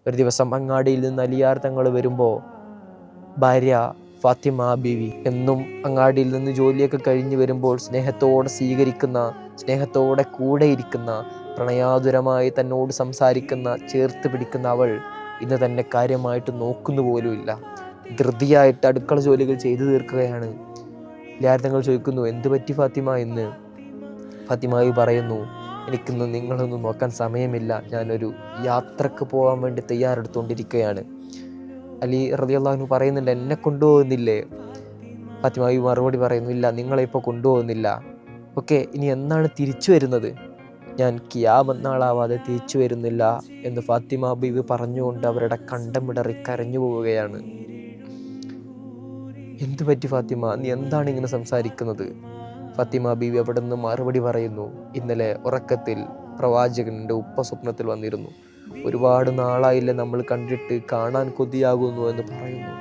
ഒരു ദിവസം അങ്ങാടിയിൽ നിന്ന് അലിയാർ തങ്ങൾ വരുമ്പോൾ ഭാര്യ ഫാത്തിമ ബീവി എന്നും അങ്ങാടിയിൽ നിന്ന് ജോലിയൊക്കെ കഴിഞ്ഞ് വരുമ്പോൾ സ്നേഹത്തോടെ സ്വീകരിക്കുന്ന, സ്നേഹത്തോടെ കൂടെ ഇരിക്കുന്ന, പ്രണയാതുരമായി തന്നോട് സംസാരിക്കുന്ന, ചേർത്ത് പിടിക്കുന്ന അവൾ ഇന്ന് തന്നെ കാര്യമായിട്ട് നോക്കുന്നു പോലുമില്ല. ധൃതിയായിട്ട് അടുക്കള ജോലികൾ ചെയ്തു തീർക്കുകയാണ്. ലാരിതങ്ങൾ ചോദിക്കുന്നു, എന്ത് പറ്റി ഫാത്തിമ എന്ന്? ഫാത്തിമായി പറയുന്നു, എനിക്കിന്ന് നിങ്ങളൊന്നും നോക്കാൻ സമയമില്ല, ഞാനൊരു യാത്രക്ക് പോകാൻ വേണ്ടി തയ്യാറെടുത്തുകൊണ്ടിരിക്കുകയാണ്. അലി റളിയല്ലാഹു അൻഹു പറയുന്നുണ്ട്, എന്നെ കൊണ്ടുപോകുന്നില്ലേ? ഫാത്തിമായി മറുപടി പറയുന്നു, ഇല്ല, നിങ്ങളെ ഇപ്പോൾ കൊണ്ടുപോകുന്നില്ല. ഓക്കെ, ഇനി എന്നാണ് തിരിച്ചു വരുന്നത്? ഞാൻ ഖിയാമത്ത് നാളാവാതെ തിരിച്ചു വരുന്നില്ല എന്ന് ഫാത്തിമ ബീവി പറഞ്ഞുകൊണ്ട് അവരുടെ കണ്ടമിടറി കരഞ്ഞു പോവുകയാണ്. എന്തു പറ്റി ഫാത്തിമ, നീ എന്താണ് ഇങ്ങനെ സംസാരിക്കുന്നത്? ഫാത്തിമ ബീവി അവിടെ നിന്ന് മറുപടി പറയുന്നു, ഇന്നലെ ഉറക്കത്തിൽ പ്രവാചകൻ്റെ ഉപ്പ സ്വപ്നത്തിൽ വന്നിരുന്നു. ഒരുപാട് നാളായില്ലേ നമ്മൾ കണ്ടിട്ട്, കാണാൻ കൊതിയാകുന്നു എന്ന് പറയുന്നു.